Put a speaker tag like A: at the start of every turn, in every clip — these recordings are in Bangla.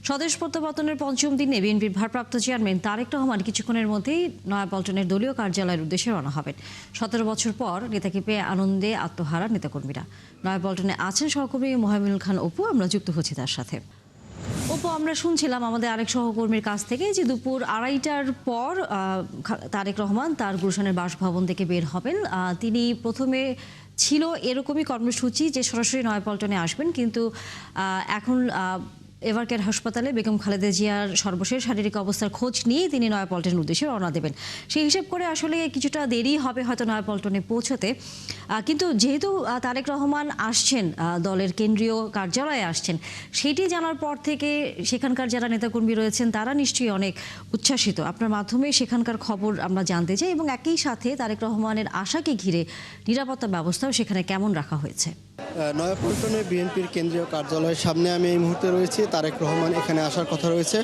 A: স্বদেশ প্রত্যাবর্তনের পঞ্চম দিনে বিএনপির ভারপ্রাপ্ত চেয়ারম্যান তারেক রহমান কিছুক্ষণের মধ্যেই নয়াপল্টনের দলীয় কার্যালয়ের উদ্দেশ্যে রওনা হবেন। 17 বছর পর নেতাকে পেয়ে আনন্দে আত্মহারা নেতাকর্মীরা। নয়াপল্টনে আছেন সহকর্মী মোহামিনুল খান অপু, আমরা যুক্ত হচ্ছি তার সাথে। অপু, আমরা শুনছিলাম আমাদের আরেক সহকর্মীর কাছ থেকে যে দুপুর 2:30টার পর তারেক রহমান তার গুলশানের বাসভবন থেকে বের হবেন। তিনি প্রথমে ছিল এরকমই কর্মসূচি যে সরাসরি নয়াপল্টনে আসবেন, কিন্তু এখন এভারকেয়ার হাসপাতালে বেগম খালেদা জিয়ার সর্বশেষ শারীরিক অবস্থার খোঁজ নিয়ে তিনি নয়াপল্টনের উদ্দেশ্যে রওনা দেবেন। সেই হিসেব করে আসলে কিছুটা দেরি হবে হয়তো নয়াপল্টনে পৌঁছতে, কিন্তু যেহেতু তারেক রহমান আসছেন, দলের কেন্দ্রীয় কার্যালয়ে আসছেন, সেটি জানার পর থেকে সেখানকার যারা নেতাকর্মী রয়েছেন তারা নিশ্চয়ই অনেক উচ্ছ্বাসিত। আপনার মাধ্যমে সেখানকার খবর আমরা জানতে চাই এবং একই সাথে তারেক রহমানের আশাকে ঘিরে নিরাপত্তা ব্যবস্থাও সেখানে কেমন রাখা হয়েছে।
B: নয়াপল্টনে বিএনপির কেন্দ্রীয় কার্যালয়ের সামনে আমি এই মুহূর্তে রয়েছি। তারেক রহমান এখানে আসার কথা রয়েছে,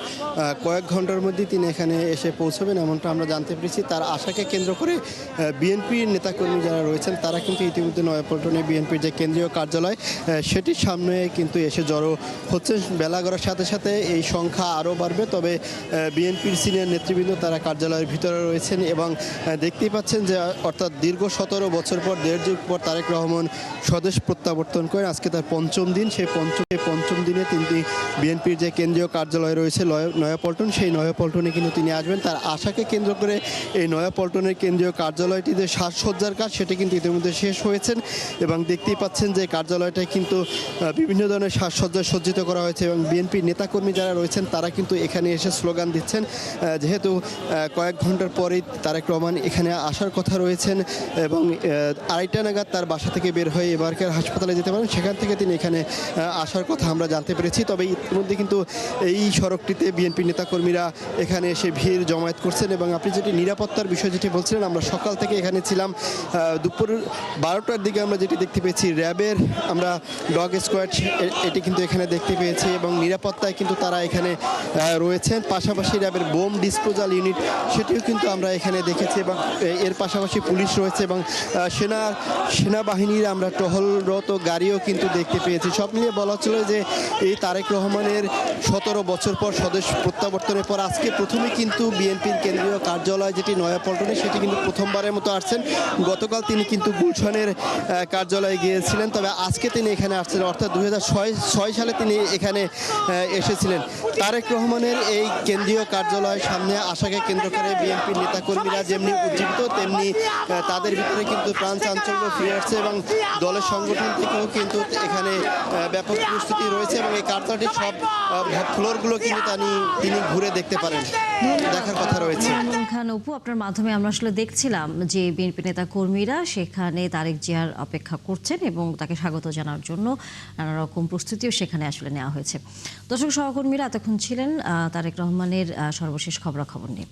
B: কয়েক ঘন্টার মধ্যে তিনি এখানে এসে পৌঁছবেন এমনটা আমরা জানতে পেরেছি। তার আশাকে কেন্দ্র করে বিএনপির নেতাকর্মী যারা রয়েছেন তারা কিন্তু ইতিমধ্যে নয়াপল্টনে বিএনপির যে কেন্দ্রীয় কার্যালয় সেটির সামনে কিন্তু এসে জড়ো হচ্ছে। বেলা গড়ার সাথে সাথে এই সংখ্যা আরও বাড়বে, তবে বিএনপির সিনিয়র নেতৃবৃন্দ তারা কার্যালয়ের ভিতরে রয়েছেন এবং দেখতেই পাচ্ছেন যে অর্থাৎ দীর্ঘ 17 বছর পর, দেড় যুগ পর তারেক রহমান স্বদেশ প্রত্যাবর্তন করেন। আজকে তার পঞ্চম দিন। সেই পঞ্চম দিনে তিনি বিএনপির যে কেন্দ্রীয় কার্যালয় রয়েছে নয়াপল্টন, সেই নয়াপল্টনে কিন্তু তিনি আসবেন। তার আশাকে কেন্দ্র করে এই নয়াপল্টনের কেন্দ্রীয় কার্যালয়টি যে সাজসজ্জার কাজ সেটি কিন্তু ইতিমধ্যে শেষ হয়েছেন এবং দেখতেই পাচ্ছেন যে কার্যালয়টায় কিন্তু বিভিন্ন ধরনের সাজসজ্জা সজ্জিত করা হয়েছে এবং বিএনপির নেতাকর্মী যারা রয়েছেন তারা কিন্তু এখানে এসে স্লোগান দিচ্ছেন। যেহেতু কয়েক ঘন্টার পরেই তারেক রহমান এখানে আসার কথা রয়েছেন এবং 2:30 নাগাদ তার বাসা থেকে বের হয়ে এভারকেয়ার হাসপাতালে যেতে পারেন, সেখান থেকে তিনি এখানে আসার কথা আমরা জানতে পেরেছি। তবে ইতিমধ্যে কিন্তু এই সড়কটিতে বিএনপি নেতাকর্মীরা এখানে এসে ভিড় জমায়েত করছেন এবং আপনি যেটি নিরাপত্তার বিষয় যেটি বলছিলেন, আমরা সকাল থেকে এখানে ছিলাম। দুপুর 12টার দিকে আমরা যেটি দেখতে পেয়েছি, র্যাবের আমরা ডগ স্কোয়াড এটি কিন্তু এখানে দেখতে পেয়েছি এবং নিরাপত্তায় কিন্তু তারা এখানে রয়েছেন। পাশাপাশি র্যাবের বোম ডিসপোজাল ইউনিট সেটিও কিন্তু আমরা এখানে দেখেছি এবং এর পাশাপাশি পুলিশ রয়েছে এবং সেনাবাহিনীর আমরা টহলরত গাড়িও কিন্তু দেখতে পেয়েছি। সব মিলিয়ে বলা হচ্ছিল যে এই তারেক রহমানের 17 বছর পর স্বদেশ প্রত্যাবর্তনের পর আজকে প্রথমেই কিন্তু বিএনপির কেন্দ্রীয় কার্যালয় যেটি নয়াপল্টনে সেটি কিন্তু প্রথমবারের মতো আসছেন। গতকাল তিনি কিন্তু গুলশানের কার্যালয়ে গিয়েছিলেন, তবে আজকে তিনি এখানে আসছেন, অর্থাৎ 2006 সালে তিনি এখানে এসেছিলেন। তারেক রহমানের এই কেন্দ্রীয় কার্যালয়ের সামনে আশাকে কেন্দ্র করে বিএনপির নেতাকর্মীরা যেমনি উজ্জীবিত, তেমনি তাদের ভিতরে কিন্তু প্রাণ চাঞ্চল্য ফিরে আসছে এবং দলের সংগঠন থেকেও কিন্তু এখানে ব্যাপক প্রস্তুতি রয়েছে এবং এই কার্যালয়টির সব ফ্লোরগুলো কিন্তু তিনি ঘুরে দেখতে পারেন, দেখার কথা রয়েছে।
A: মোহামিনুল খান অপু, আপনার মাধ্যমে আমরা আসলে দেখছিলাম যে বিএনপি নেতা কর্মীরা সেখানে তারেক জিয়ার অপেক্ষা করছেন এবং তাকে স্বাগত জানার জন্য নানা রকম প্রস্তুতিও সেখানে আসলে নেওয়া হয়েছে। দর্শক সহকর্মীরা এতক্ষণ ছিলেন তারেক রহমানের সর্বশেষ খবরাখবর নিয়ে।